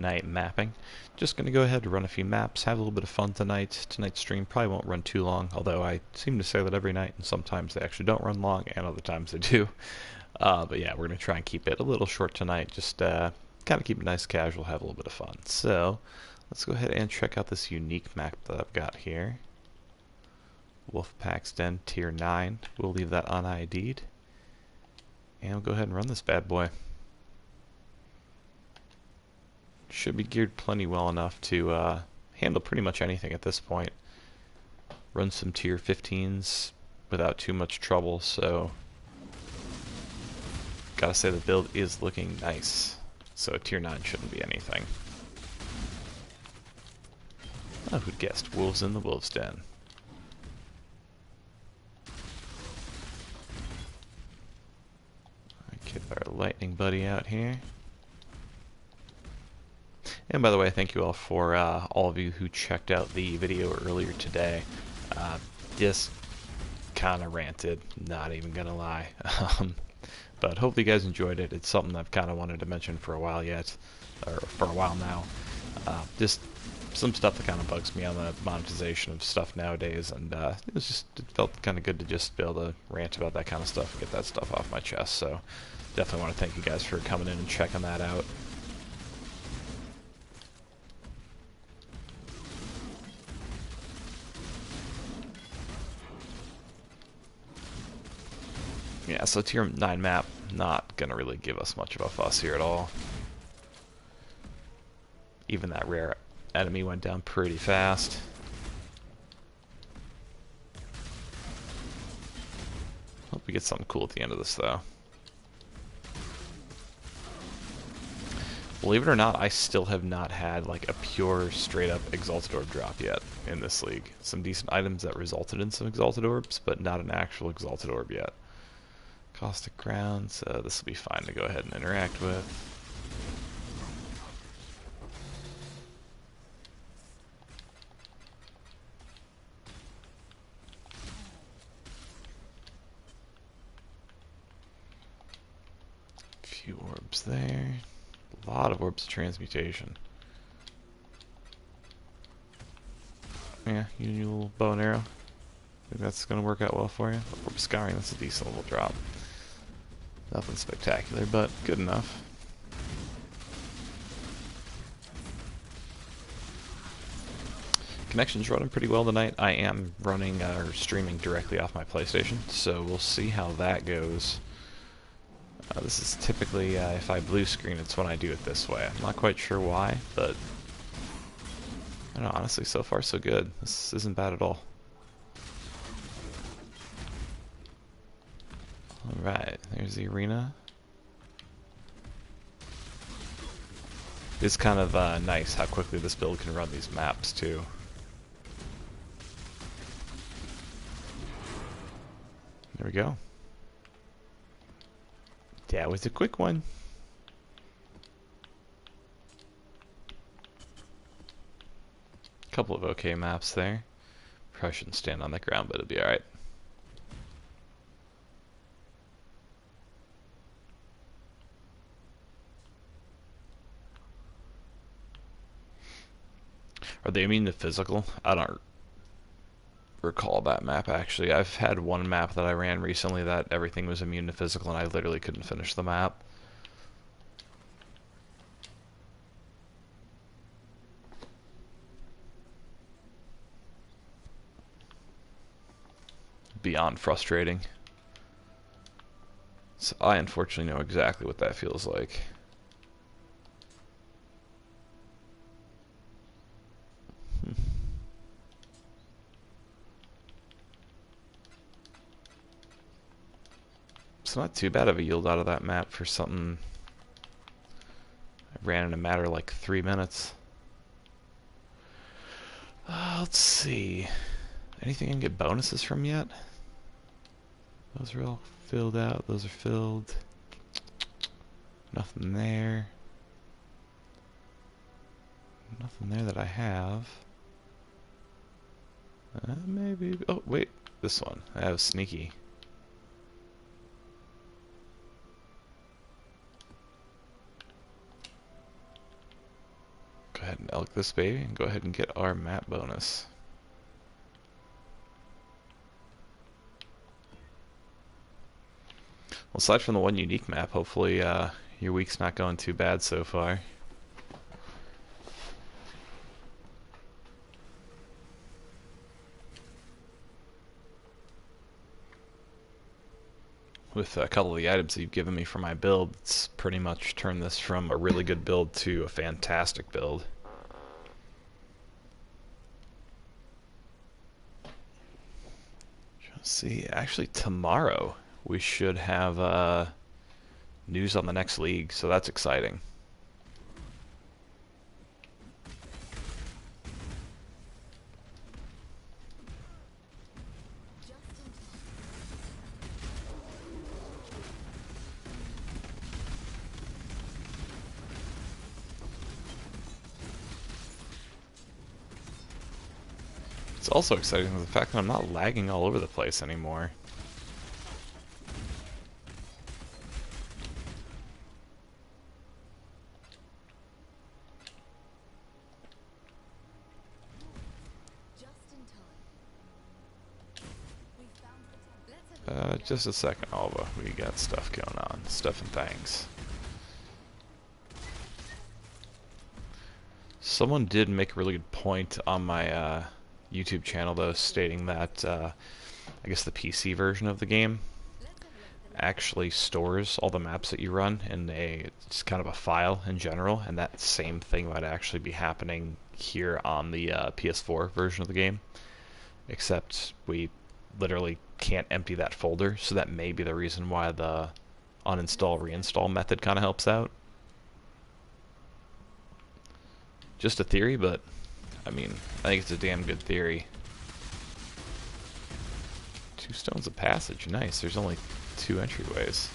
night mapping. Just going to go ahead and run a few maps, have a little bit of fun tonight. Tonight's stream probably won't run too long, although I seem to say that every night, and sometimes they actually don't run long, and other times they do. But yeah, we're going to try and keep it a little short tonight, just kind of keep it nice, casual, have a little bit of fun. So, let's go ahead and check out this unique map that I've got here. Wolfpack's Den Tier 9. We'll leave that un-ID'd. And we'll go ahead and run this bad boy. Should be geared plenty well enough to handle pretty much anything at this point. Run some Tier 15s without too much trouble, so gotta say the build is looking nice. So Tier 9 shouldn't be anything. Oh, who'd guessed? Wolves in the Wolves' Den. Get our lightning buddy out here. And by the way, thank you all for all of you who checked out the video earlier today. Just kind of ranted, not even gonna lie. But hopefully you guys enjoyed it. It's something I've kind of wanted to mention for a while yet, or for a while now. Just some stuff that kind of bugs me on the monetization of stuff nowadays, and it felt kind of good to just be able to rant about that kind of stuff and get that stuff off my chest. So definitely want to thank you guys for coming in and checking that out. Yeah, so Tier 9 map, not gonna really give us much of a fuss here at all. Even that rare enemy went down pretty fast. Hope we get something cool at the end of this, though. Believe it or not, I still have not had like a pure, straight-up Exalted Orb drop yet in this league. Some decent items that resulted in some Exalted Orbs, but not an actual Exalted Orb yet. Caustic Ground, so this will be fine to go ahead and interact with. A few orbs there. A lot of orbs of transmutation. Yeah, you need a little bow and arrow. Think that's going to work out well for you. Orb Scouring, that's a decent little drop. Nothing spectacular, but good enough. Connection's running pretty well tonight. I am running or streaming directly off my PlayStation, so we'll see how that goes. This is typically, if I blue screen, it's when I do it this way. I'm not quite sure why, but I don't know, honestly, so far so good. This isn't bad at all. Alright, there's the arena. It's kind of nice how quickly this build can run these maps, too. There we go. That was a quick one. Couple of okay maps there. Probably shouldn't stand on the ground, but it'll be alright. Are they immune to physical? I don't recall that map, actually. I've had one map that I ran recently that everything was immune to physical, and I literally couldn't finish the map. Beyond frustrating. So I unfortunately know exactly what that feels like. It's not too bad of a yield out of that map for something I ran in a matter of like 3 minutes. Let's see. Anything I can get bonuses from yet? Those are all filled out. Those are filled. Nothing there. Nothing there that I have. Maybe. Oh, wait. This one. I have sneaky. ahead and elk this baby and go ahead and get our map bonus. Well, aside from the one unique map, hopefully your week's not going too bad so far. With a couple of the items that you've given me for my build, it's pretty much turned this from a really good build to a fantastic build. Let's see, actually tomorrow we should have news on the next league, so that's exciting. It's also exciting the fact that I'm not lagging all over the place anymore. Just a second, Alva. We got stuff going on. Stuff and things. Someone did make a really good point on my YouTube channel, though, stating that I guess the PC version of the game actually stores all the maps that you run in it's kind of a file in general, and that same thing might actually be happening here on the PS4 version of the game, except we literally can't empty that folder, so that may be the reason why the uninstall reinstall method kind of helps out. Just a theory, but I mean, I think it's a damn good theory. 2 stones of passage, nice. There's only 2 entryways.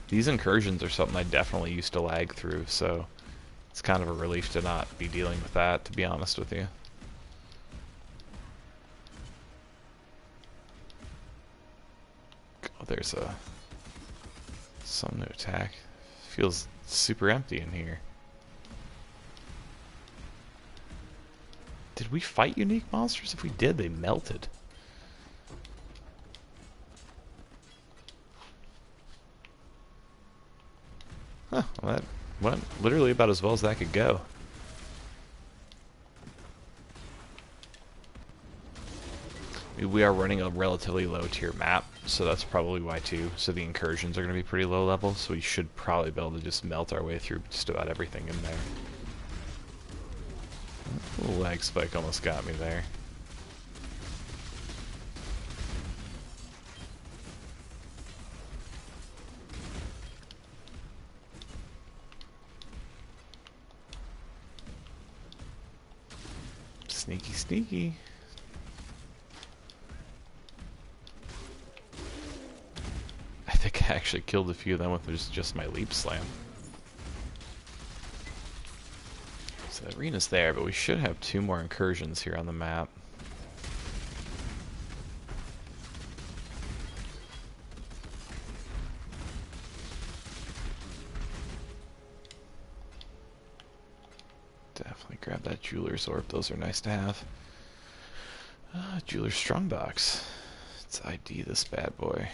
These incursions are something I definitely used to lag through, so it's kind of a relief to not be dealing with that, to be honest with you. Oh, there's something to attack. Feels super empty in here. Did we fight unique monsters? If we did, they melted. Huh, well, that went literally about as well as that could go. We are running a relatively low tier map, so that's probably why too. So the incursions are going to be pretty low level, so we should probably be able to just melt our way through just about everything in there. A little lag spike almost got me there. Sneaky, sneaky. I think I actually killed a few of them with just my leap slam. So the arena's there, but we should have 2 more incursions here on the map. Definitely grab that jeweler's orb. Those are nice to have. Jeweler's strongbox. Let's ID this bad boy.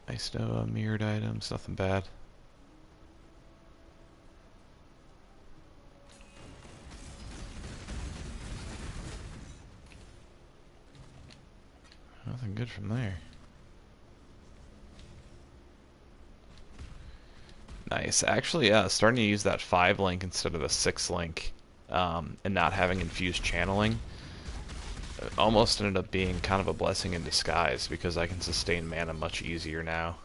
Nice, no mirrored items. Nothing bad. Nothing good from there. Nice. Actually, yeah, starting to use that 5 link instead of the 6 link, and not having infused channeling, it almost ended up being kind of a blessing in disguise, because I can sustain mana much easier now.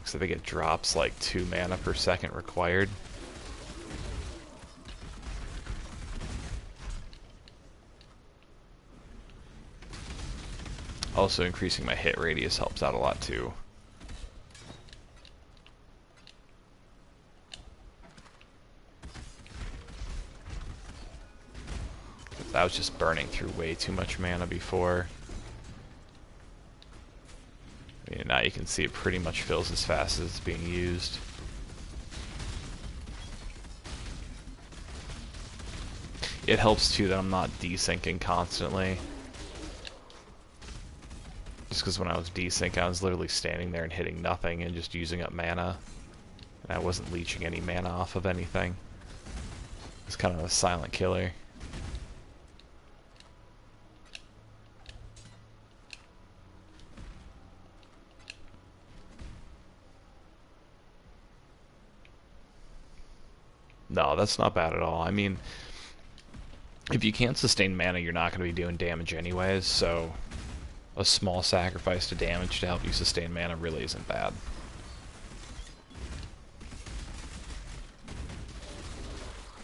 So they get drops like 2 mana per second required. Also, increasing my hit radius helps out a lot too. I was just burning through way too much mana before. I mean, now you can see it pretty much fills as fast as it's being used. It helps too that I'm not desyncing constantly. Just because when I was desyncing, I was literally standing there and hitting nothing and just using up mana. And I wasn't leeching any mana off of anything. It's kind of a silent killer. No, that's not bad at all. I mean, if you can't sustain mana, you're not going to be doing damage anyways, so a small sacrifice to damage to help you sustain mana really isn't bad.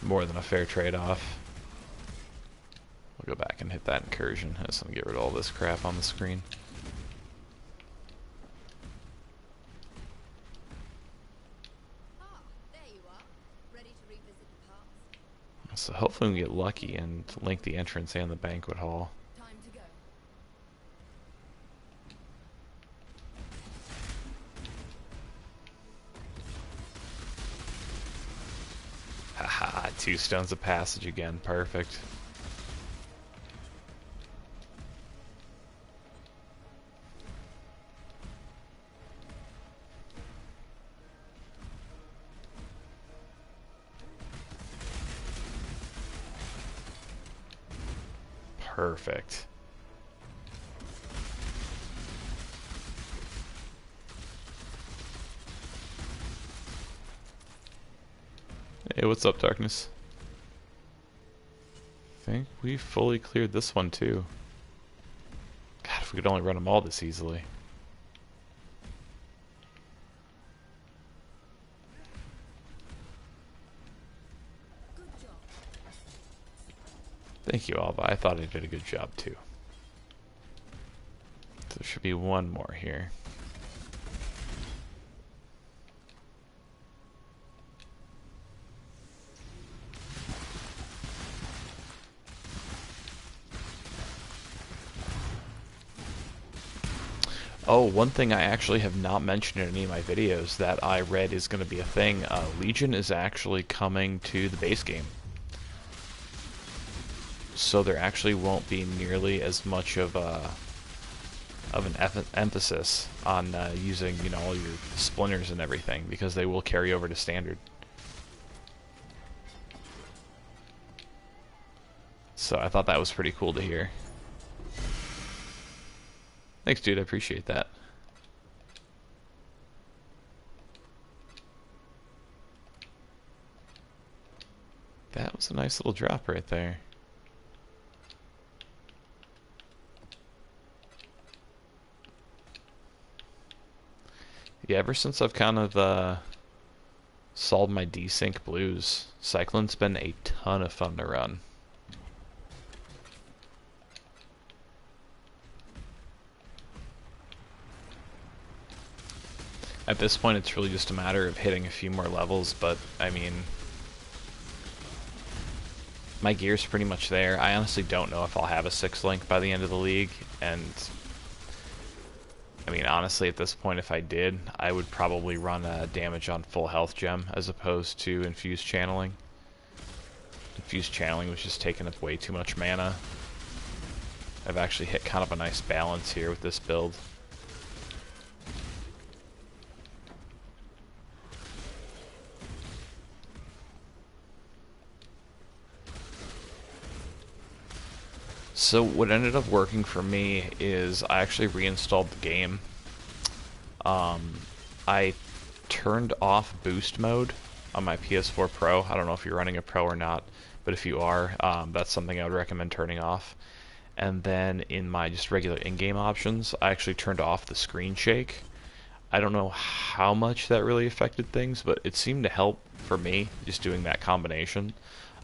More than a fair trade-off. We'll go back and hit that incursion. I just want to get rid of all this crap on the screen. So hopefully we can get lucky and link the entrance and the banquet hall. Haha, 2 stones of passage again, perfect. Perfect. Hey, what's up, Darkness? I think we fully cleared this one too. God, if we could only run them all this easily. Thank you all, but I thought I did a good job too. There should be one more here. Oh, one thing I actually have not mentioned in any of my videos that I read is going to be a thing. Legion is actually coming to the base game. So there actually won't be nearly as much of an emphasis on using, you know, all your splinters and everything, because they will carry over to standard. So I thought that was pretty cool to hear. Thanks, dude. I appreciate that. That was a nice little drop right there. Yeah, ever since I've kind of solved my desync blues, Cyclone's been a ton of fun to run. At this point, it's really just a matter of hitting a few more levels, but, I mean, my gear's pretty much there. I honestly don't know if I'll have a 6 link by the end of the league, and I mean, honestly, at this point, if I did, I would probably run damage on full health gem as opposed to infused channeling. Infused channeling was just taking up way too much mana. I've actually hit kind of a nice balance here with this build. So what ended up working for me is I actually reinstalled the game. I turned off boost mode on my PS4 Pro. I don't know if you're running a Pro or not, but if you are, that's something I would recommend turning off. And then in my just regular in-game options, I actually turned off the screen shake. I don't know how much that really affected things, but it seemed to help for me, just doing that combination.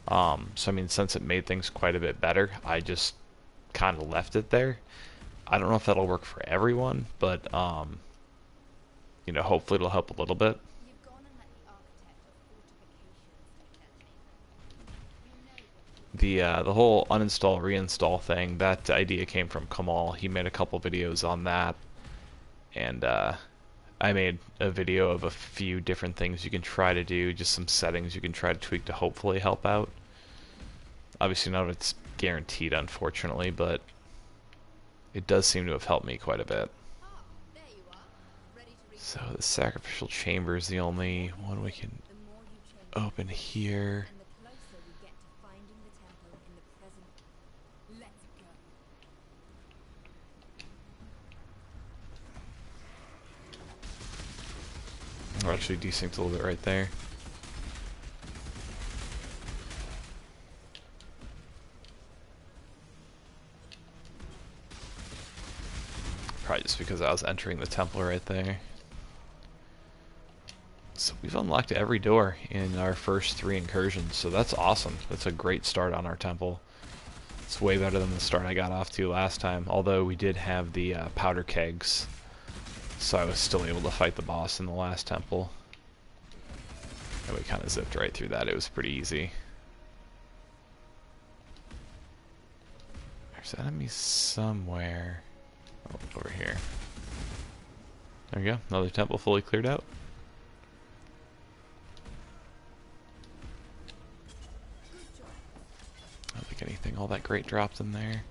So I mean, since it made things quite a bit better, I just kind of left it there. I don't know if that'll work for everyone, but you know, hopefully it'll help a little bit. The whole uninstall reinstall thing, that idea came from Kamal. He made a couple videos on that, and I made a video of a few different things you can try to do, just some settings you can try to tweak to hopefully help out. Obviously none of it's guaranteed, unfortunately, but it does seem to have helped me quite a bit. So the sacrificial chamber is the only one we can open here. We're actually desynced a little bit right there. Probably just because I was entering the temple right there. So we've unlocked every door in our first 3 incursions, so that's awesome. That's a great start on our temple. It's way better than the start I got off to last time, although we did have the powder kegs, so I was still able to fight the boss in the last temple. And we kind of zipped right through that. It was pretty easy. There's enemies somewhere. Oh, over here. There we go. Another temple fully cleared out. I don't think anything all that great dropped in there.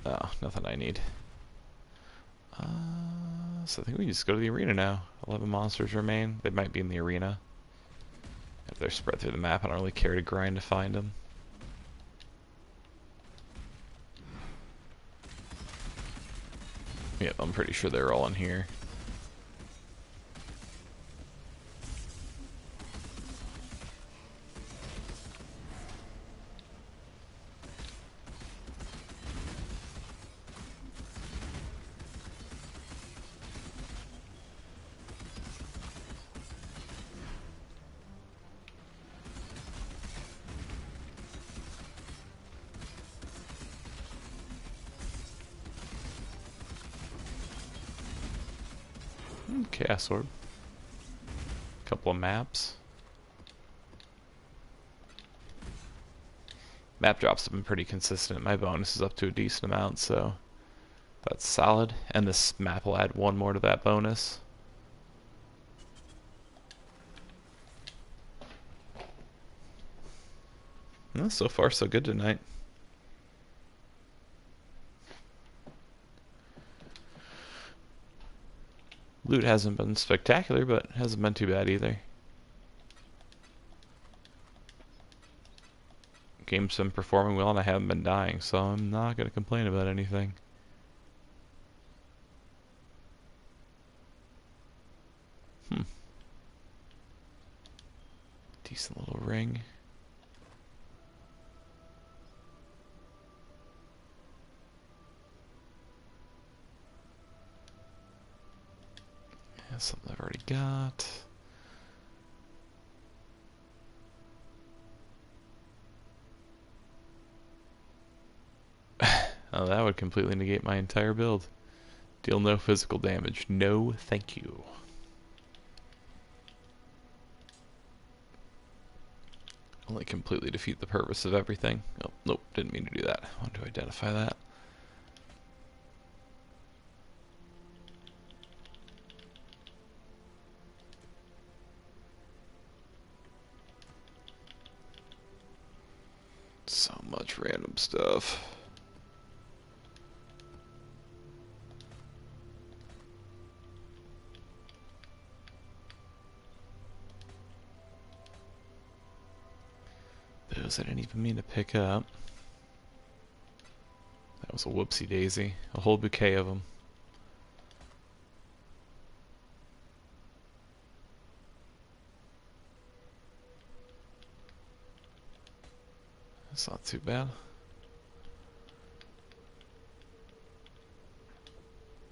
Oh, nothing I need. So I think we just go to the arena now. 11 monsters remain. They might be in the arena. If they're spread through the map, I don't really care to grind to find them. Yep, I'm pretty sure they're all in here. Chaos Orb. Couple of maps. Map drops have been pretty consistent. My bonus is up to a decent amount, so that's solid. And this map will add 1 more to that bonus. Well, so far so good tonight. Loot hasn't been spectacular, but hasn't been too bad either. Game's been performing well and I haven't been dying, so I'm not going to complain about anything. Decent little ring. Yeah, something I've already got. Oh, that would completely negate my entire build. Deal no physical damage. No, thank you. Only completely defeat the purpose of everything. Oh, nope, didn't mean to do that. I want to identify that. So much random stuff. Those I didn't even mean to pick up. That was a whoopsie daisy. A whole bouquet of them. That's not too bad.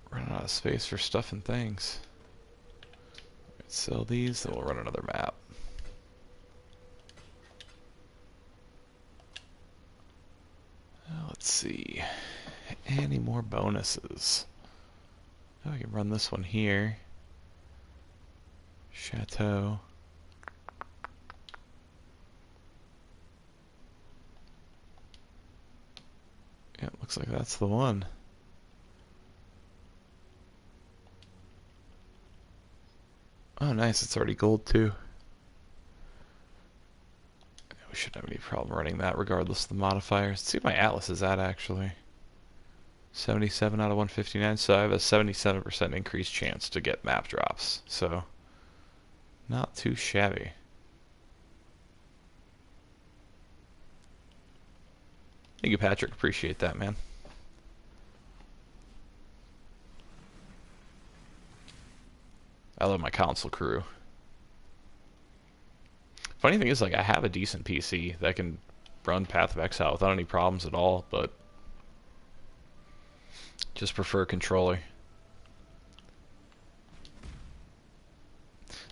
Running out of space for stuff and things. Let's sell these, then we'll run another map. Let's see. Any more bonuses? Oh, I can run this one here. Chateau. Looks like that's the one. Oh, nice. It's already gold, too. We shouldn't have any problem running that regardless of the modifiers. Let's see what my Atlas is at, actually. 77 out of 159, so I have a 77% increased chance to get map drops. So, not too shabby. Thank you, Patrick. Appreciate that, man. I love my console crew. Funny thing is, like, I have a decent PC that can run Path of Exile without any problems at all, but just prefer controller.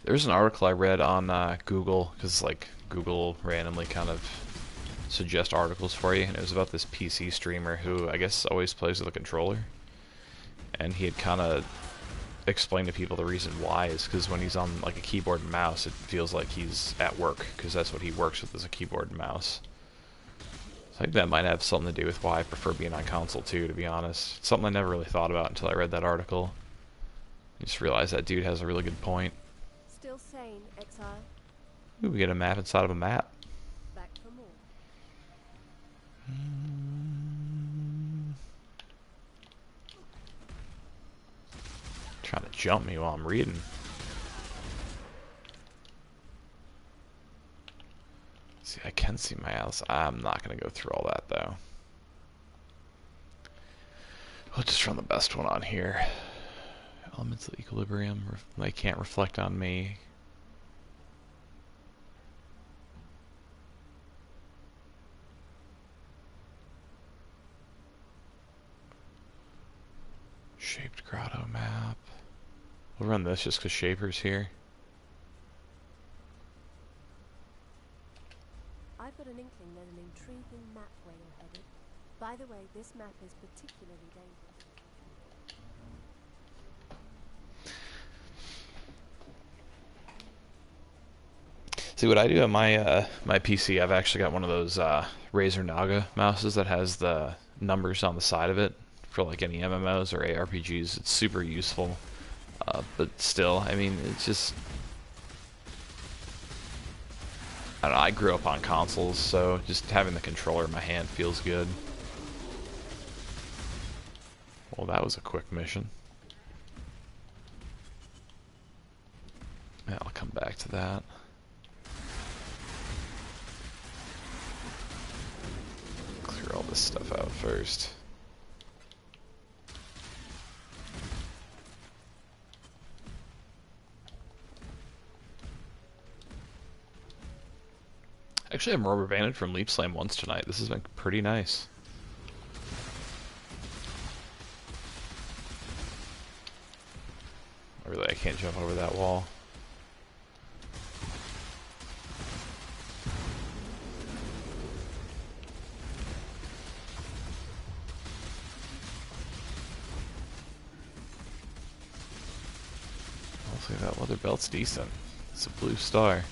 There's an article I read on Google, because like Google randomly kind of suggest articles for you, and it was about this PC streamer who I guess always plays with a controller, and he had kind of explained to people the reason why is because when he's on like a keyboard and mouse, it feels like he's at work, because that's what he works with, is a keyboard and mouse. So I think that might have something to do with why I prefer being on console too, to be honest. It's something I never really thought about until I read that article. I just realized that dude has a really good point. Still sane, Exile. Ooh, we get a map inside of a map. Back for more. Trying to jump me while I'm reading. See, I can see my Atlas. I'm not going to go through all that, though. I'll just run the best one on here. Elements of equilibrium. They can't reflect on me. Shaped grotto map. We'll run this just because Shaper's here. I've got an inkling there's an intriguing map where you're headed. By the way, this map is particularly dangerous. See what I do on my my PC. I've actually got one of those Razer Naga mouses that has the numbers on the side of it for like any MMOs or ARPGs. It's super useful, but still, I mean, it's just, I don't know. I grew up on consoles, so just having the controller in my hand feels good. Well, that was a quick mission. Yeah, I'll come back to that. Clear all this stuff out first. Actually, I'm rubber banded from Leap Slam once tonight. This has been pretty nice. Really, I can't jump over that wall. Hopefully that leather belt's decent. It's a blue star.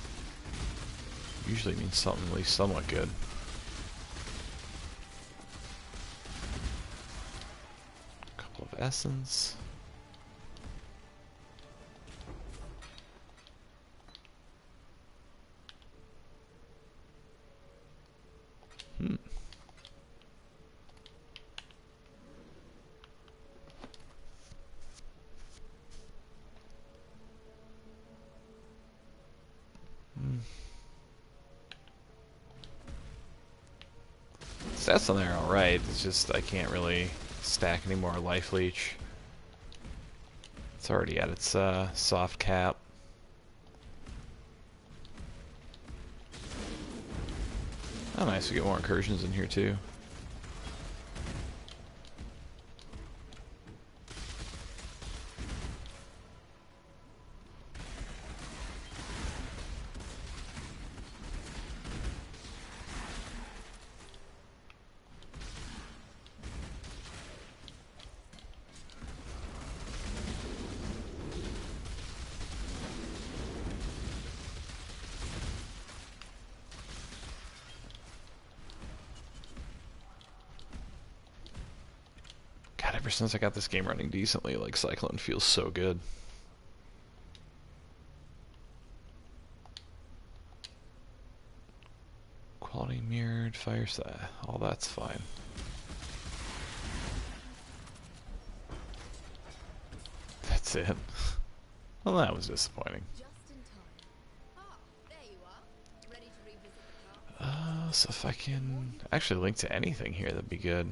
Usually means something at least somewhat good. A couple of essence. Stats on there are alright, it's just I can't really stack any more life leech. It's already at its soft cap. Oh nice, we get more incursions in here too. since I got this game running decently, like Cyclone feels so good. Quality mirrored, fire side, all that's fine. That's it. Well, that was disappointing. So if I can actually link to anything here, that'd be good.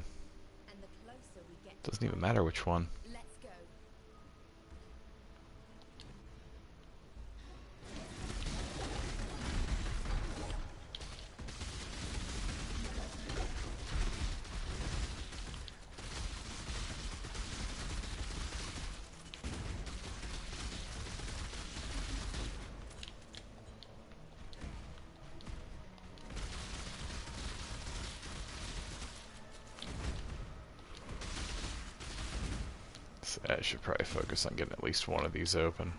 Doesn't even matter which one. I should probably focus on getting at least one of these open.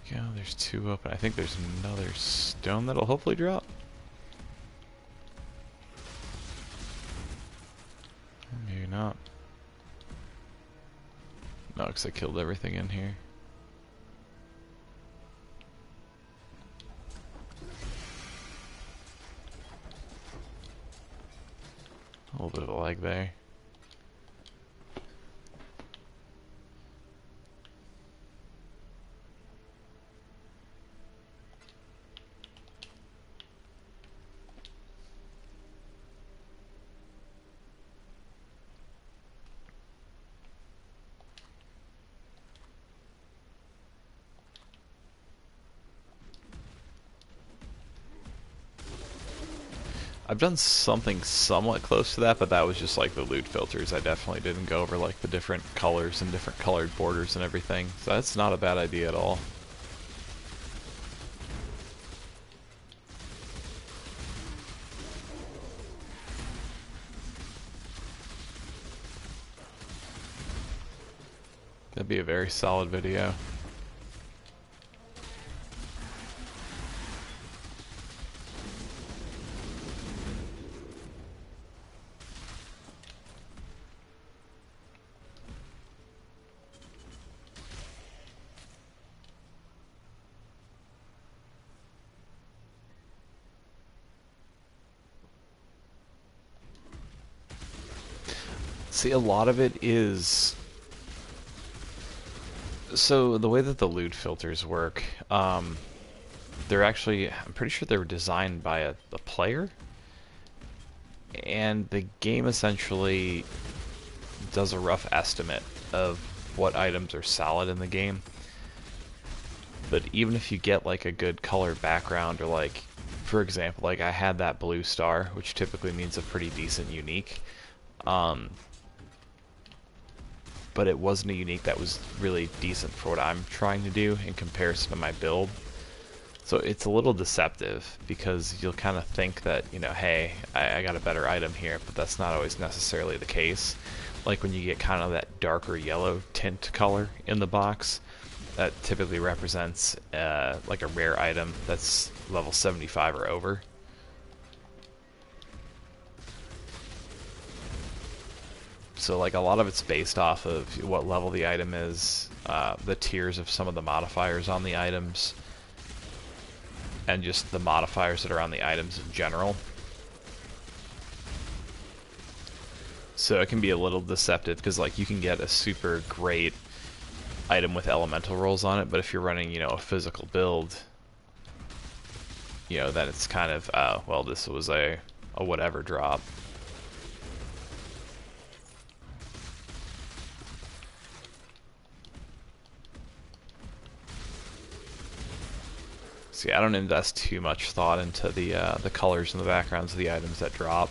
There we go, there's two open. I think there's another stone that'll hopefully drop. Maybe not. No, because I killed everything in here. A little bit of a lag there. I've done something somewhat close to that, but that was just like the loot filters. I definitely didn't go over like the different colors and different colored borders and everything. So that's not a bad idea at all. That'd be a very solid video. See, a lot of it is... So, the way that the loot filters work, they're actually... I'm pretty sure they were designed by a player. And the game essentially does a rough estimate of what items are solid in the game. But even if you get like a good color background, or like, for example, like I had that blue star, which typically means a pretty decent unique. But it wasn't a unique that was really decent for what I'm trying to do in comparison to my build. So it's a little deceptive, because you'll kind of think that, you know, hey, I got a better item here, but that's not always necessarily the case. Like when you get kind of that darker yellow tint color in the box, that typically represents like a rare item that's level 75 or over. So like a lot of it's based off of what level the item is, the tiers of some of the modifiers on the items, and just the modifiers that are on the items in general. So it can be a little deceptive, because like you can get a super great item with elemental rolls on it, but if you're running, you know, a physical build, you know, then it's kind of, well, this was a whatever drop. See, I don't invest too much thought into the colors and the backgrounds of the items that drop.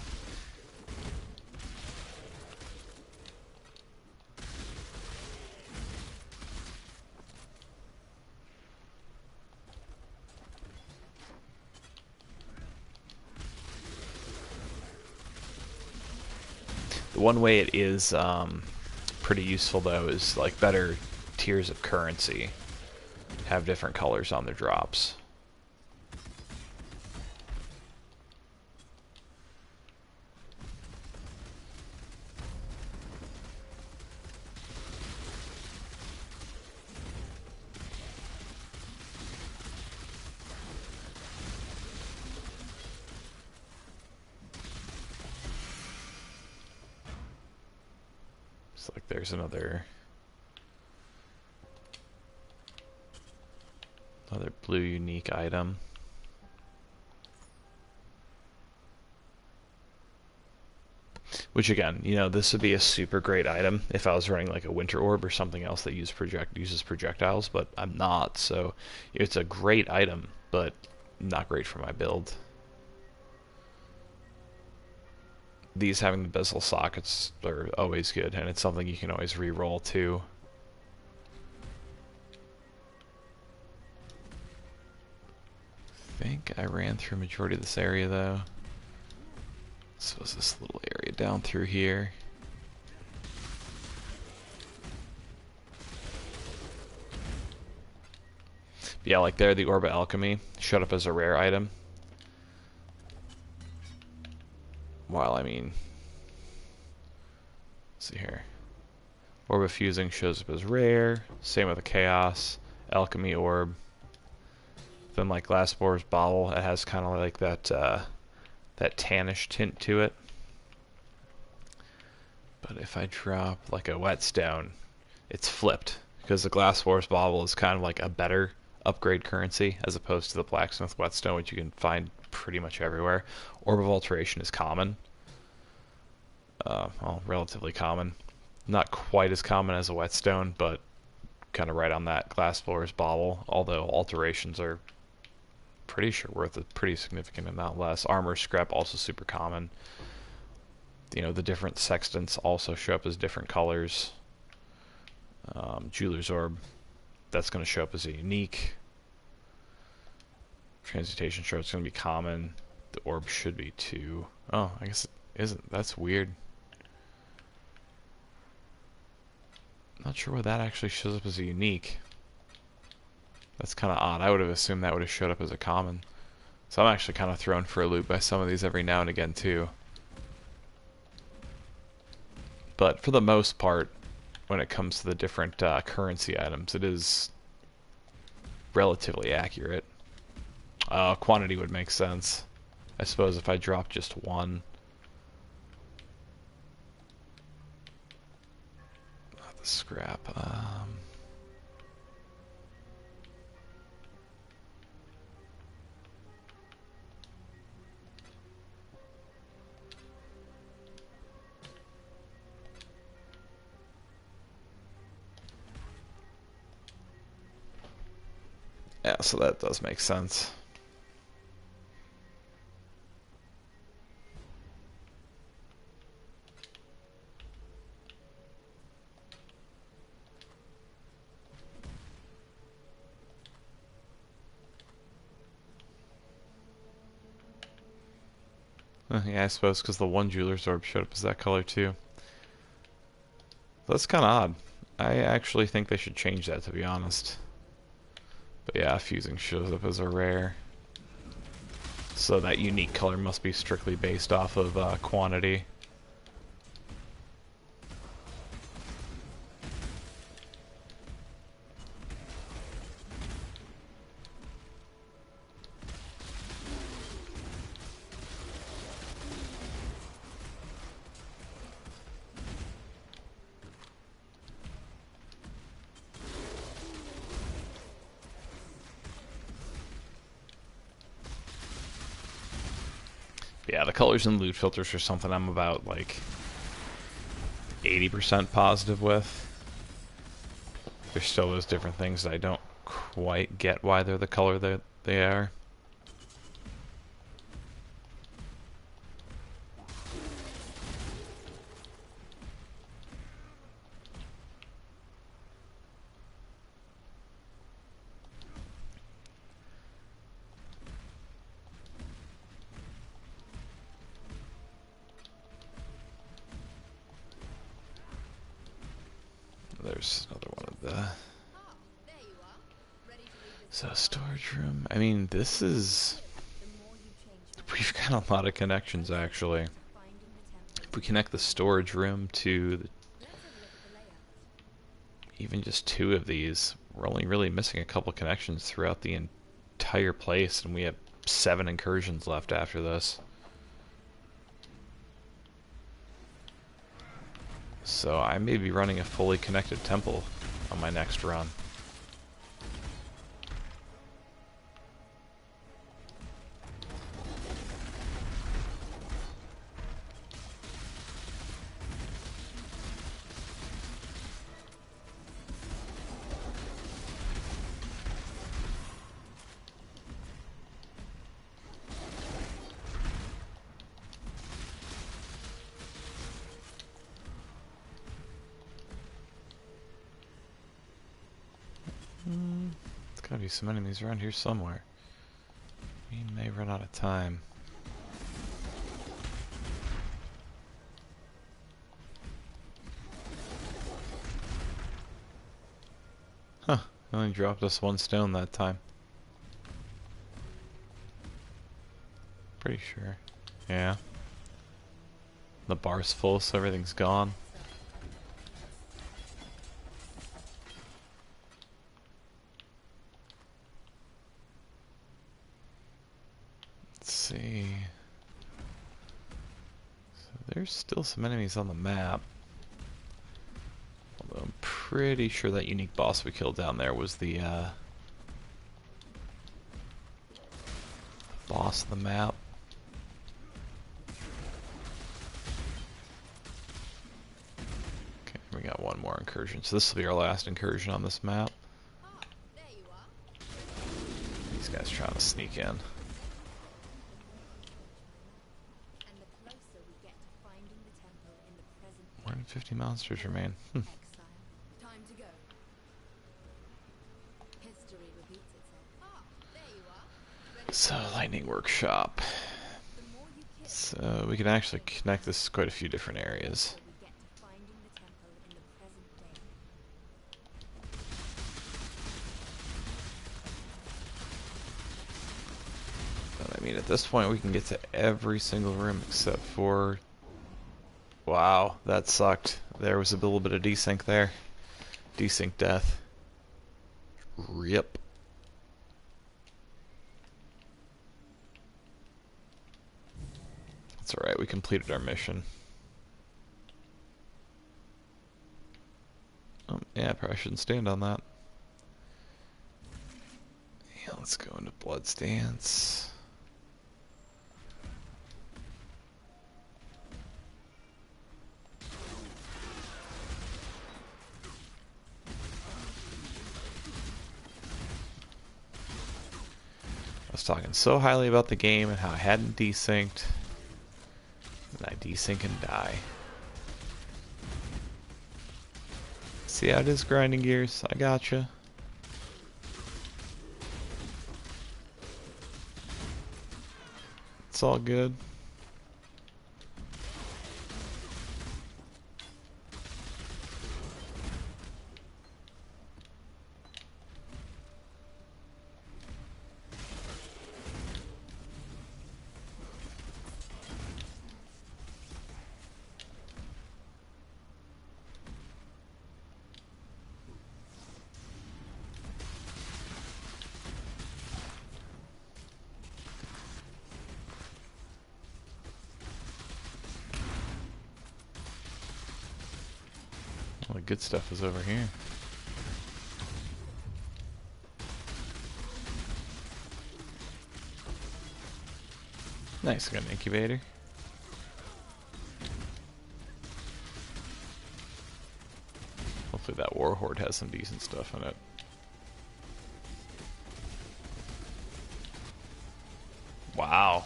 The one way it is pretty useful though is like better tiers of currency have different colors on their drops. Looks like there's another blue unique item. Which again, you know, this would be a super great item if I was running like a winter orb or something else that uses projectiles, but I'm not, so it's a great item, but not great for my build. These having the bezel sockets are always good, and it's something you can always re-roll too. I think I ran through a majority of this area though. So is this little area down through here. But yeah, like there, the Orb of Alchemy showed up as a rare item. While, I mean, let's see here. Orb of Fusing shows up as rare. Same with the Chaos. Alchemy Orb. Then like Glassbore's Bauble, it has kind of like that that tannish tint to it. But if I drop like a Whetstone, it's flipped, because the Glassbore's Bauble is kind of like a better upgrade currency as opposed to the Blacksmith Whetstone, which you can find pretty much everywhere. Orb of Alteration is common. Well, relatively common. Not quite as common as a Whetstone, but kind of right on that Glassbore's Bauble, although alterations are pretty sure worth a pretty significant amount less. Armor Scrap also super common. You know, the different sextants also show up as different colors. Jeweler's Orb, that's going to show up as a unique. Transmutation Shard's going to be common. The orb should be too. Oh, I guess it isn't. That's weird. Not sure why that actually shows up as a unique. That's kind of odd. I would have assumed that would have showed up as a common. So I'm actually kind of thrown for a loop by some of these every now and again too. But for the most part, when it comes to the different currency items, it is relatively accurate. Quantity would make sense. I suppose if I drop just one. Not the scrap. Yeah, so that does make sense. Yeah, I suppose because the one Jeweler's Orb showed up as that color too. That's kind of odd. I actually think they should change that, to be honest. But yeah, Fusing shows up as a rare. So that unique color must be strictly based off of quantity. Yeah, the colors and loot filters are something I'm about like 80% positive with. There's still those different things that I don't quite get why they're the color that they are. There's another one of the... So, storage room. I mean, this is... We've got a lot of connections, actually. If we connect the storage room to the... even just two of these, we're only really missing a couple connections throughout the entire place, and we have 7 incursions left after this. So I may be running a fully connected temple on my next run. There's gotta be some enemies around here somewhere. We may run out of time. Huh, only dropped us 1 stone that time. Pretty sure. Yeah. The bar's full, so everything's gone. Let's see. So there's still some enemies on the map. Although I'm pretty sure that unique boss we killed down there was the boss of the map. Okay, we got one more incursion. So this will be our last incursion on this map. These guys trying to sneak in. 150 monsters remain. Exile. Time to go. History repeats itself. There you are. So, lightning workshop. The more you kill, So we can actually connect this to quite a few different areas. we get to finding the temple in the present day. But I mean, at this point, we can get to every single room except for. Wow, that sucked. There was a little bit of desync there. Desync death. Rip. That's alright, we completed our mission. Yeah, I probably shouldn't stand on that. Yeah, let's go into Blood's Dance. I was talking so highly about the game and how I hadn't desynced. And I desync and die. See how it is, grinding gears? I gotcha. It's all good. All the good stuff is over here. Nice, got an incubator. Hopefully that warhorde has some decent stuff in it. Wow.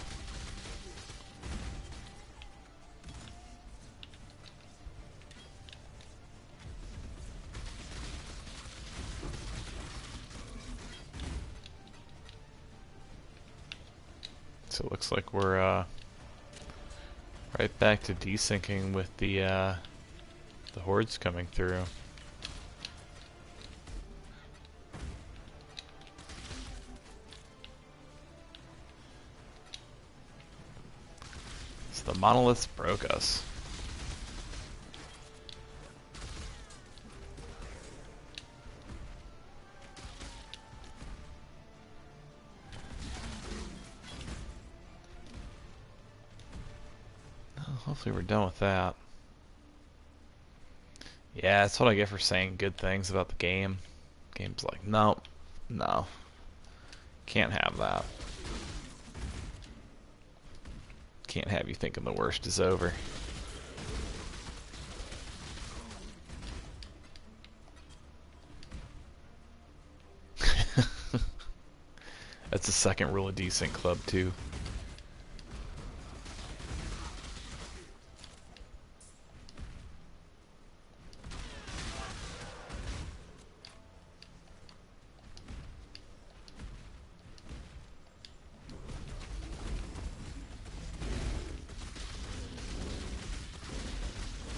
So it looks like we're right back to desyncing with the hordes coming through. So the monoliths broke us. Hopefully we're done with that. Yeah, that's what I get for saying good things about the game. Game's like, no, no, can't have that. Can't have you thinking the worst is over. That's the second rule of decent club too.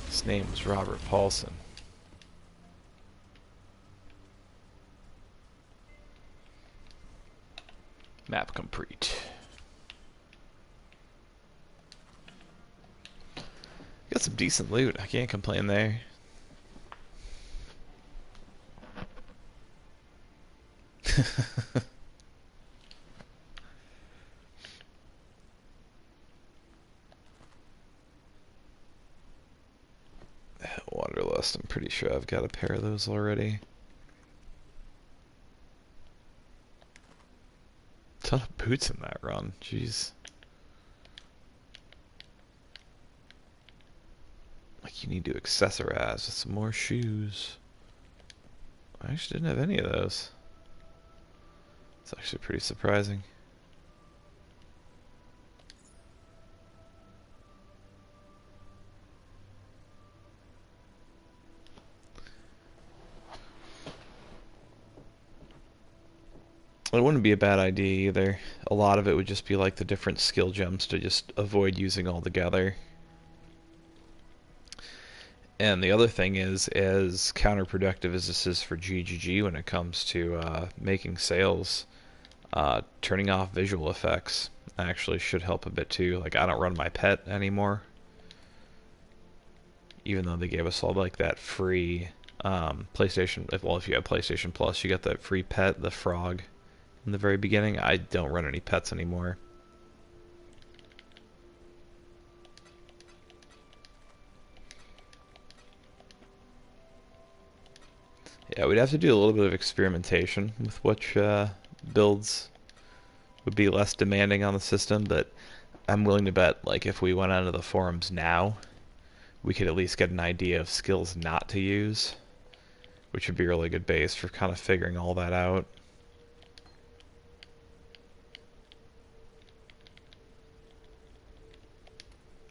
His name was Robert Paulson. Map complete. Got some decent loot. I can't complain there. Wanderlust, I'm pretty sure I've got a pair of those already. Ton of boots in that run, jeez. Like you need to accessorize with some more shoes. I actually didn't have any of those. It's actually pretty surprising. It wouldn't be a bad idea either. A lot of it would just be like the different skill gems to just avoid using altogether. And the other thing is, as counterproductive as this is for GGG when it comes to making sales, turning off visual effects actually should help a bit too. Like I don't run my pet anymore, even though they gave us all like that free PlayStation. Well, if you have PlayStation Plus, you got that free pet, the frog, in the very beginning. I don't run any pets anymore. Yeah, we'd have to do a little bit of experimentation with which builds would be less demanding on the system, but I'm willing to bet, like, if we went onto the forums now, we could at least get an idea of skills not to use, which would be a really good base for kind of figuring all that out.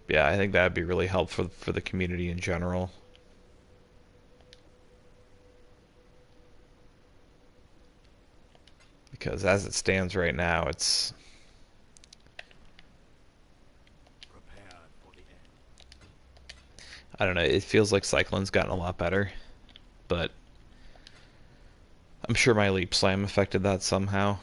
Yeah, I think that would be really helpful for the community in general. Because as it stands right now, it's... I don't know, it feels like Cyclone's gotten a lot better, but I'm sure my Leap Slam affected that somehow.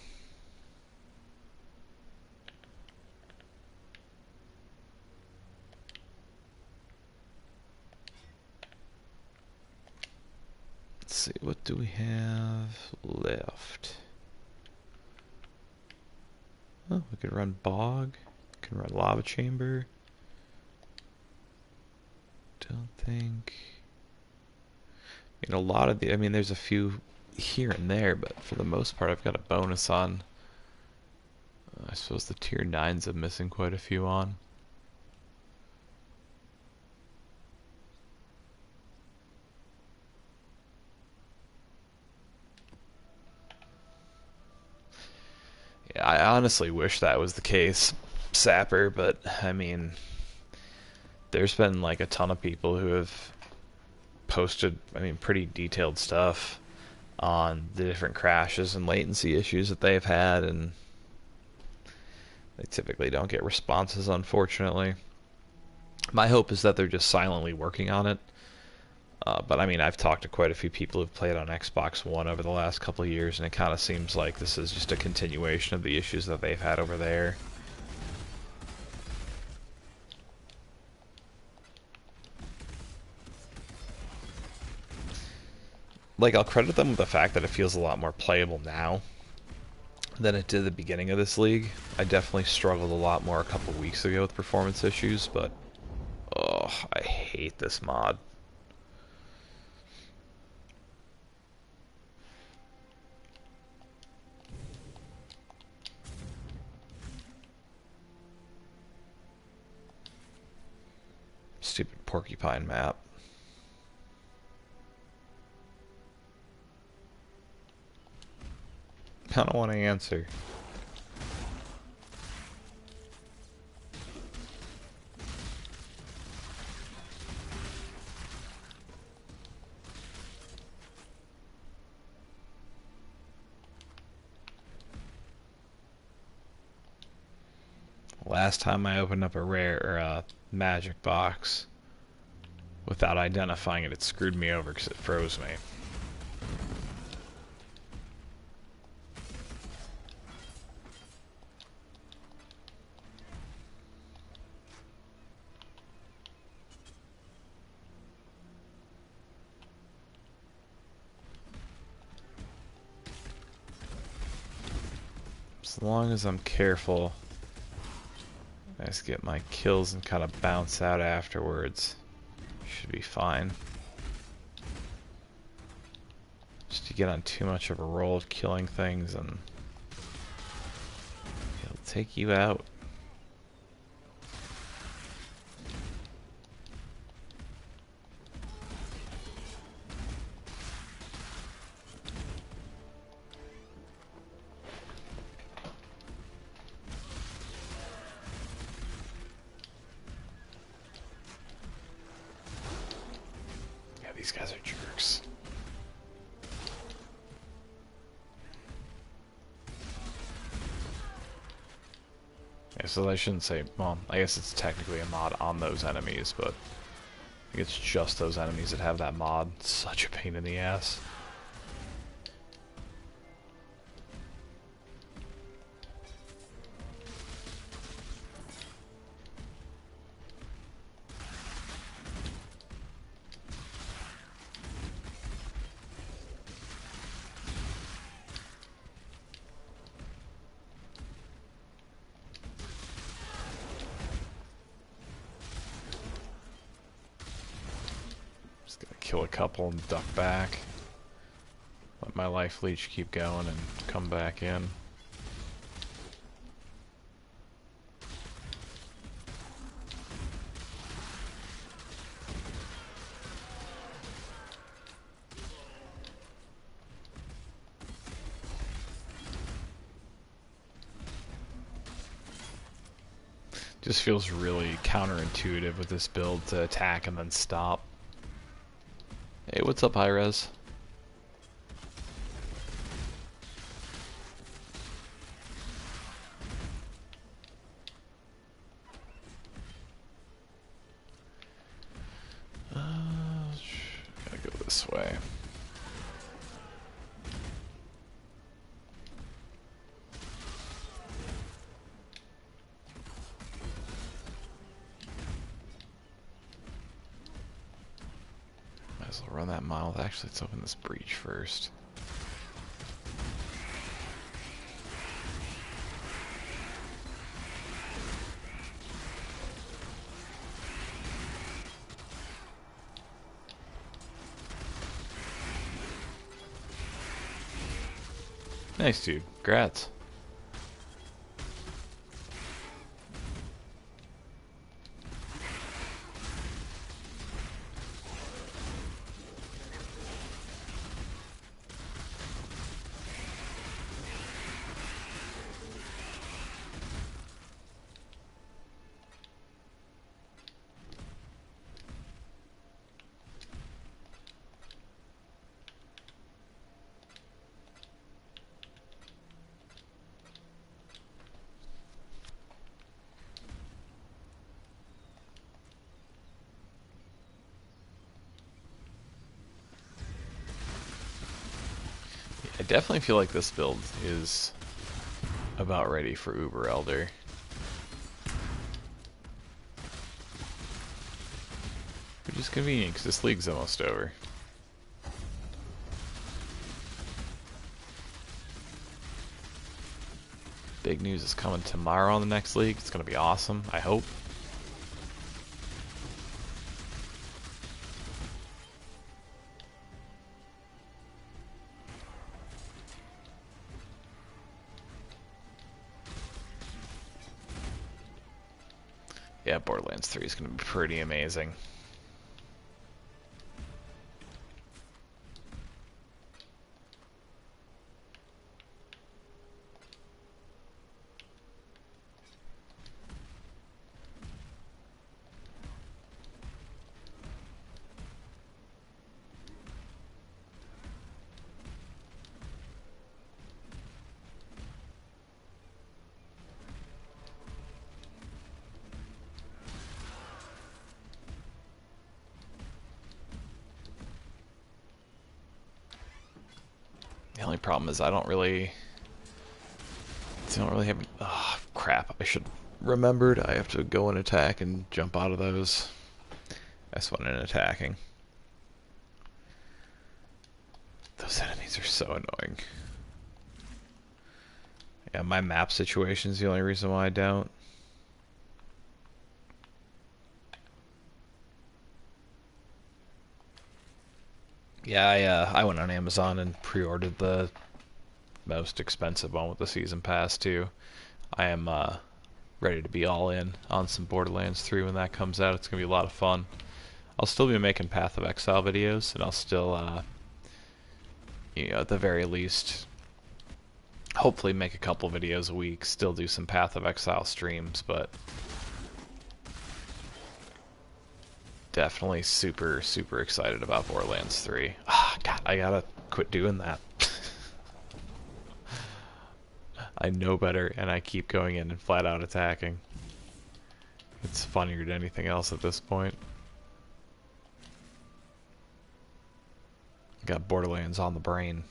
Let's see, what do we have left? Oh, we could run Bog. We can run Lava Chamber. Don't think... a lot of the... I mean, there's a few here and there, but for the most part I've got a bonus on. I suppose the tier 9s I'm missing quite a few on. Yeah, I honestly wish that was the case, Sapper, but I mean, there's been like a ton of people who have posted, I mean, pretty detailed stuff on the different crashes and latency issues that they've had, and they typically don't get responses, unfortunately. My hope is that they're just silently working on it. But I mean, I've talked to quite a few people who've played on Xbox One over the last couple of years, and it kind of seems like this is just a continuation of the issues that they've had over there. Like, I'll credit them with the fact that it feels a lot more playable now than it did at the beginning of this league. I definitely struggled a lot more a couple weeks ago with performance issues, but oh, I hate this mod. Stupid porcupine map. I don't want to answer. Last time I opened up a rare or a magic box without identifying it, it screwed me over because it froze me. As long as I'm careful, I just get my kills and kind of bounce out afterwards. Should be fine. Just to get on too much of a roll of killing things and it'll take you out. These guys are jerks. Yeah, so I shouldn't say, well, I guess it's technically a mod on those enemies, but I think it's just those enemies that have that mod. It's such a pain in the ass. Kill a couple and duck back. Let my life leech keep going and come back in. Just feels really counterintuitive with this build to attack and then stop. Hey, what's up, Hi-Res? Gotta go this way. Might as well run that mile. Actually, let's open this breach first. Nice, dude. Congrats. I definitely feel like this build is about ready for Uber Elder. Which is convenient because this league's almost over. Big news is coming tomorrow on the next league. It's going to be awesome, I hope. Yeah, Borderlands 3 is going to be pretty amazing. The only problem is I don't really have. Oh, crap! I should remembered. I have to go and attack and jump out of those. That's one in attacking. Those enemies are so annoying. Yeah, my map situation is the only reason why I don't. Yeah, I went on Amazon and pre-ordered the most expensive one with the season pass too. I am ready to be all in on some Borderlands 3 when that comes out. It's gonna be a lot of fun. I'll still be making Path of Exile videos, and I'll still, at the very least, hopefully make a couple videos a week. Still do some Path of Exile streams, but definitely super, super excited about Borderlands 3. Ah, God, I gotta quit doing that. I know better, and I keep going in and flat out attacking. It's funnier than anything else at this point. Got Borderlands on the brain.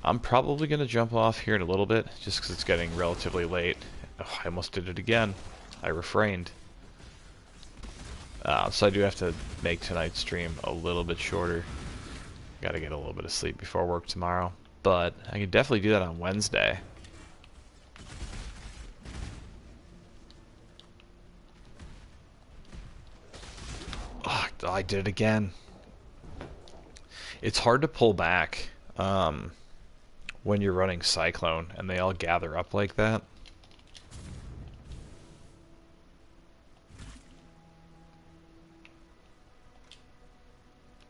I'm probably going to jump off here in a little bit, just because it's getting relatively late. Oh, I almost did it again. I refrained. So I do have to make tonight's stream a little bit shorter. Gotta get a little bit of sleep before work tomorrow. But I can definitely do that on Wednesday. Oh, I did it again. It's hard to pull back when you're running Cyclone and they all gather up like that.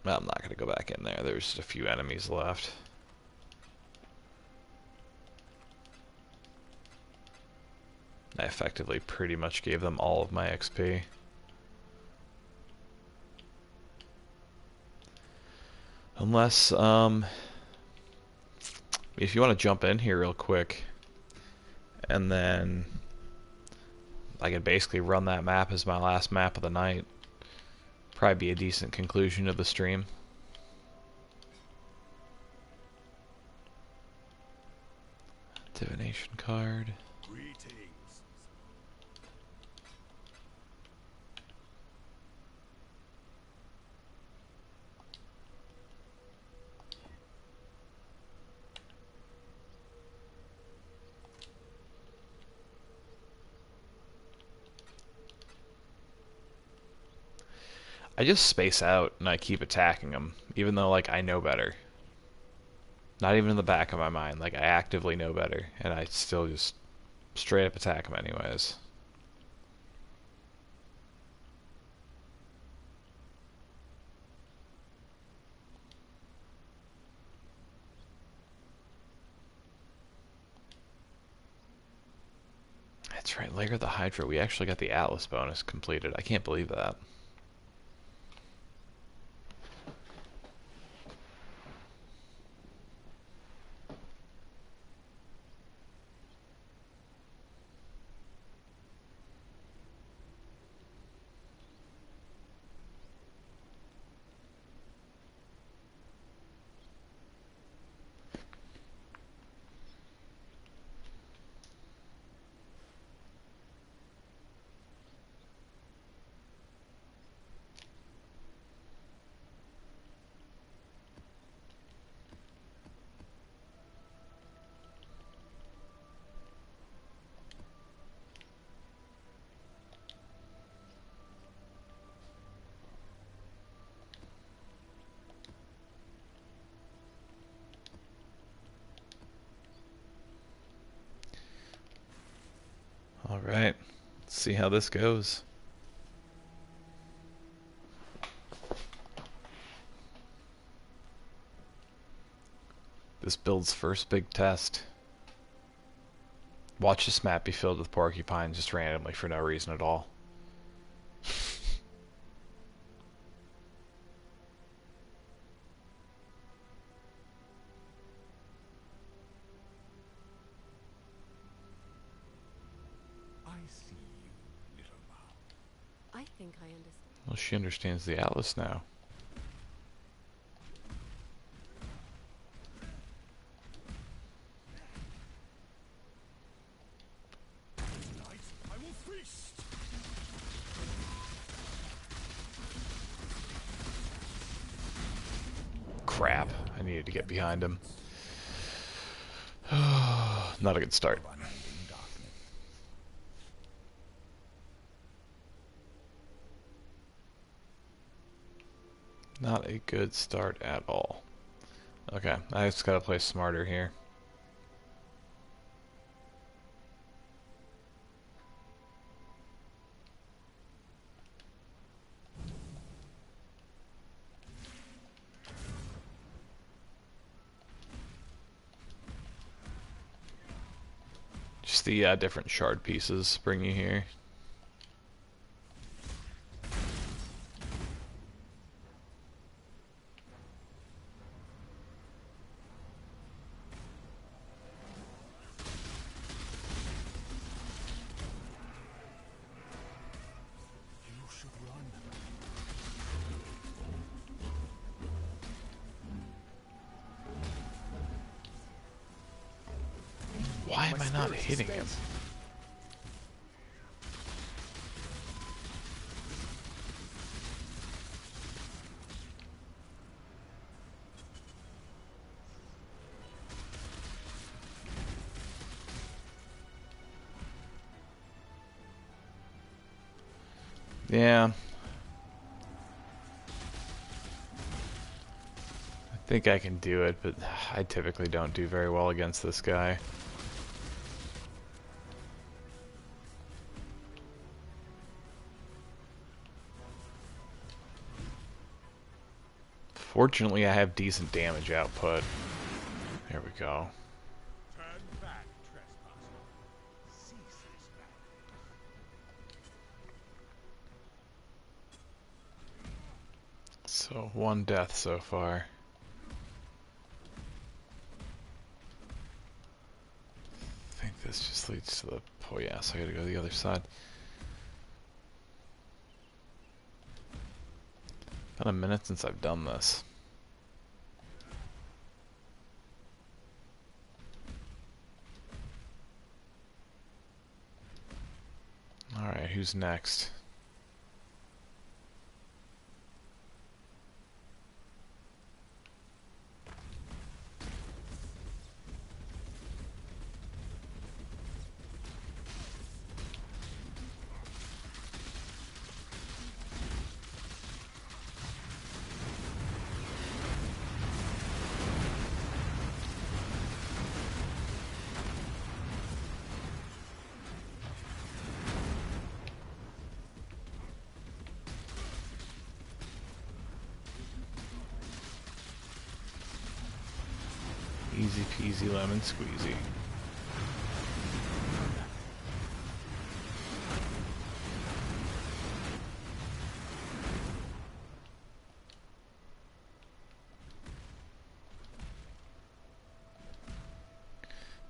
Well, I'm not going to go back in there. There's just a few enemies left. I effectively pretty much gave them all of my XP. Unless, if you want to jump in here real quick, and then I could basically run that map as my last map of the night. Probably be a decent conclusion of the stream. Divination card. Greetings. I just space out and I keep attacking them, even though like I know better. Not even in the back of my mind, like I actively know better, and I still just straight up attack them anyways. That's right, Lair of the Hydra. We actually got the Atlas bonus completed. I can't believe that. see how this goes. This build's first big test. Watch this map be filled with porcupines just randomly for no reason at all. I see you, little mouse. I think I understand. Well, she understands the Atlas now. Tonight I will feast. Crap. I needed to get behind him. Not a good start. Unending darkness. Not a good start at all. Okay, I just gotta play smarter here. Just the different shard pieces bring you here. You should run. Why am I not hitting him? Yeah. I think I can do it, but I typically don't do very well against this guy. Fortunately, I have decent damage output. There we go. Turn back, trespasser. Cease this So, madness. one death so far. I think this just leads to the... Oh yeah, so I gotta go to the other side. Been a minute since I've done this. Alright, who's next? Easy peasy lemon squeezy.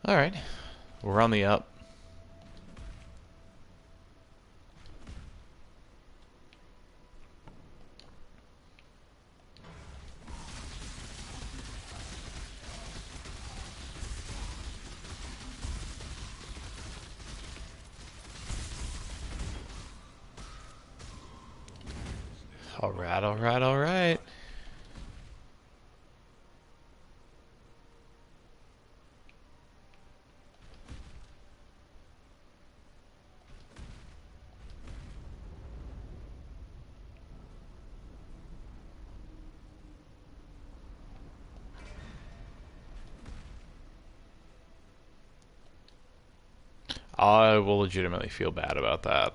Alright, we're on the up. Alright, alright, alright. I will legitimately feel bad about that.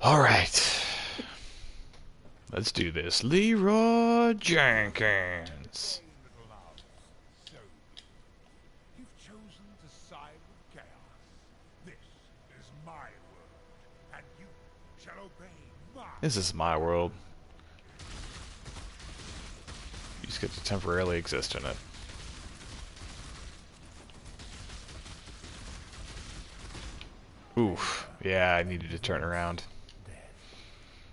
Alright. Let's do this. Leroy Jenkins. Hey, little loves. So you've chosen to side with chaos. This is my world, and you shall obey my. This is my world. You just get to temporarily exist in it. Oof. Yeah, I needed to turn around. Dead.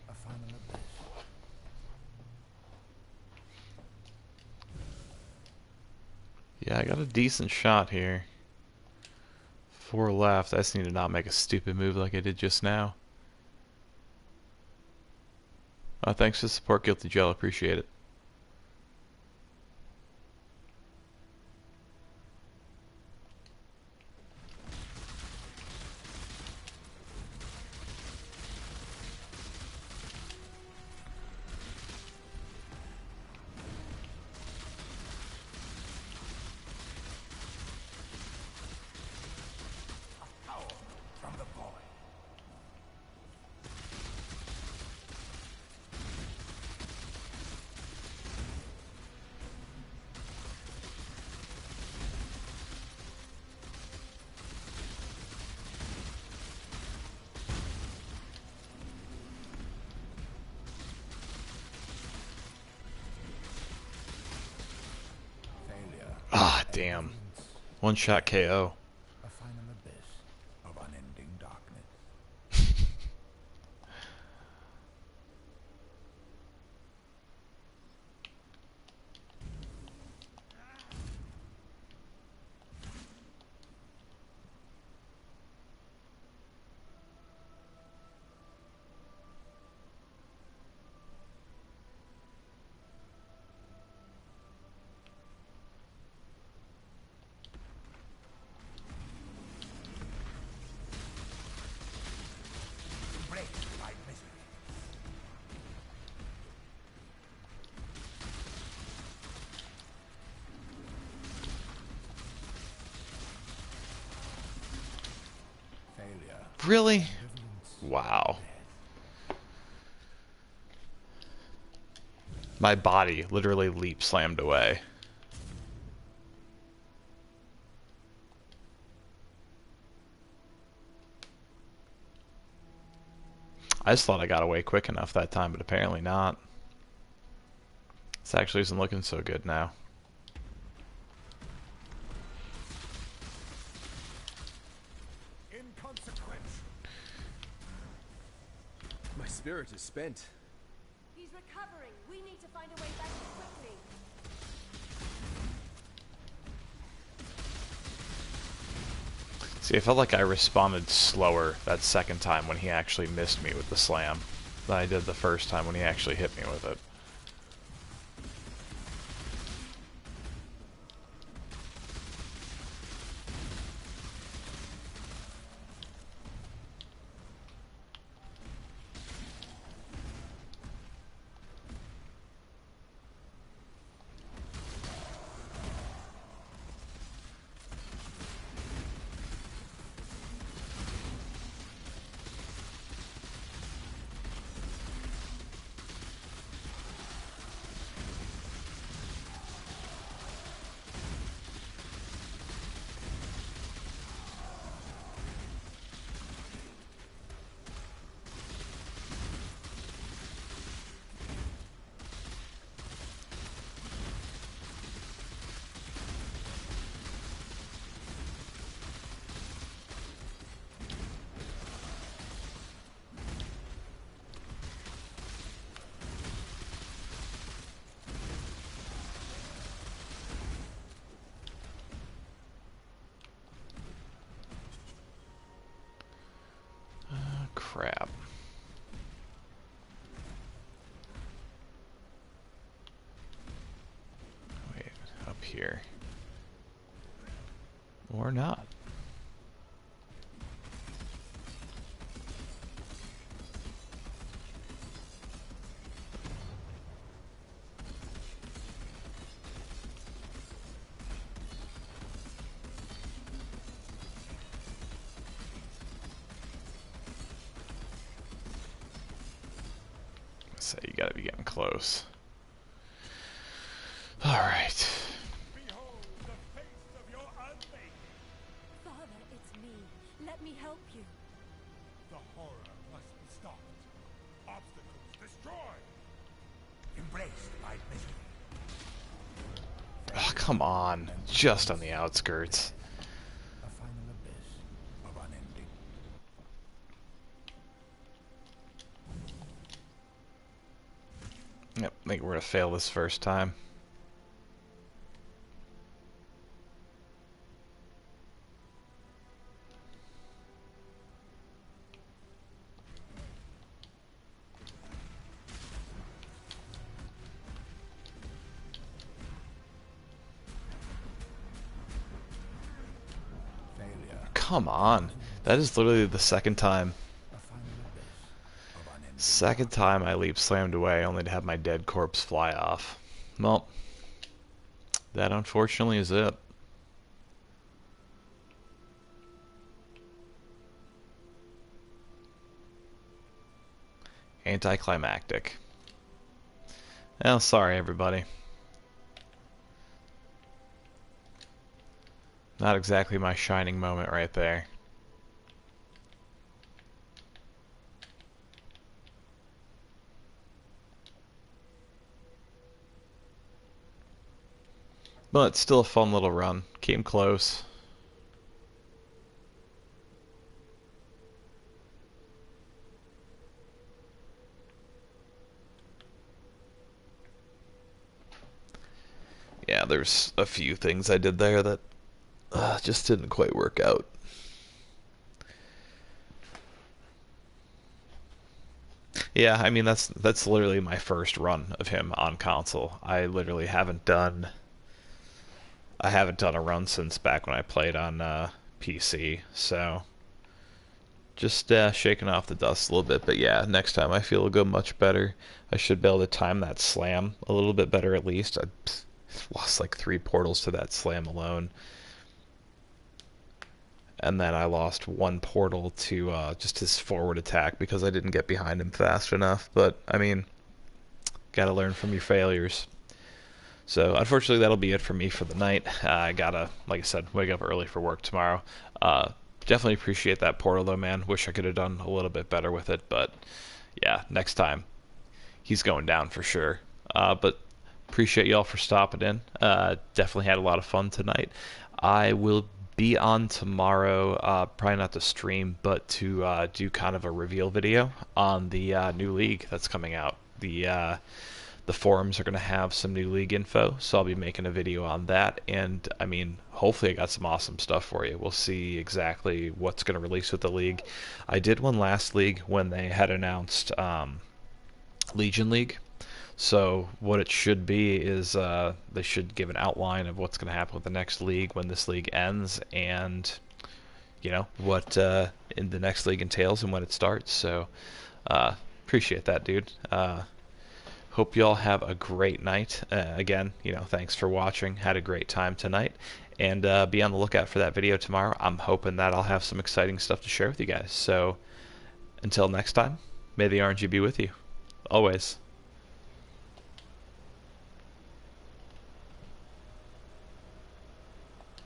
A final abyss. Yeah, I got a decent shot here. 4 left. I just need to not make a stupid move like I did just now. Thanks for the support, Guilty Gel. Appreciate it. Howl from the void. Failure. Ah, damn. One shot KO. A final abyss of unending darkness. Break my misery. Failure. Really? Ambivalence. Wow. My body literally leap slammed away. I just thought I got away quick enough that time, but apparently not. This actually isn't looking so good now. Inconsequential. My spirit is spent. He's recovering. We need to find a way back quickly. See, I felt like I responded slower that second time when he actually missed me with the slam than I did the first time when he actually hit me with it. Crap. Wait, up here. Or not. So you gotta be getting close. Alright. Behold the face of your unmaking. Father, it's me. Let me help you. The horror must be stopped. Obstacles destroyed. Embraced by misery. Oh, come on. Just on the outskirts. A final abyss of unending. Yep, I think we're gonna fail this first time. Failure. Come on. That is literally the second time. A final abyss of unending. Second time I leap slammed away only to have my dead corpse fly off. Well, that unfortunately is it. Anticlimactic. Well, sorry everybody. Not exactly my shining moment right there. But still a fun little run. Came close. Yeah, there's a few things I did there that just didn't quite work out. Yeah, I mean that's literally my first run of him on console. I literally haven't done a run since back when I played on PC. So just shaking off the dust a little bit. But yeah, next time I feel it'll go much better. I should be able to time that slam a little bit better at least. I lost like 3 portals to that slam alone. And then I lost 1 portal to just his forward attack because I didn't get behind him fast enough. But, I mean, gotta learn from your failures. So, unfortunately, that'll be it for me for the night. I gotta, like I said, wake up early for work tomorrow. Definitely appreciate that portal, though, man. Wish I could have done a little bit better with it. But, yeah, next time, he's going down for sure. But appreciate y'all for stopping in. Definitely had a lot of fun tonight. I will be on tomorrow, probably not to stream, but to do kind of a reveal video on the new league that's coming out. The forums are going to have some new league info, so I'll be making a video on that. And I mean, hopefully I got some awesome stuff for you. We'll see exactly what's going to release with the league. I did one last league when they had announced Legion League. So what it should be is they should give an outline of what's going to happen with the next league when this league ends, and you know what in the next league entails and when it starts. So appreciate that, dude. Hope y'all have a great night. Again, thanks for watching. Had a great time tonight, and be on the lookout for that video tomorrow. I'm hoping that I'll have some exciting stuff to share with you guys. So until next time, may the RNG be with you always.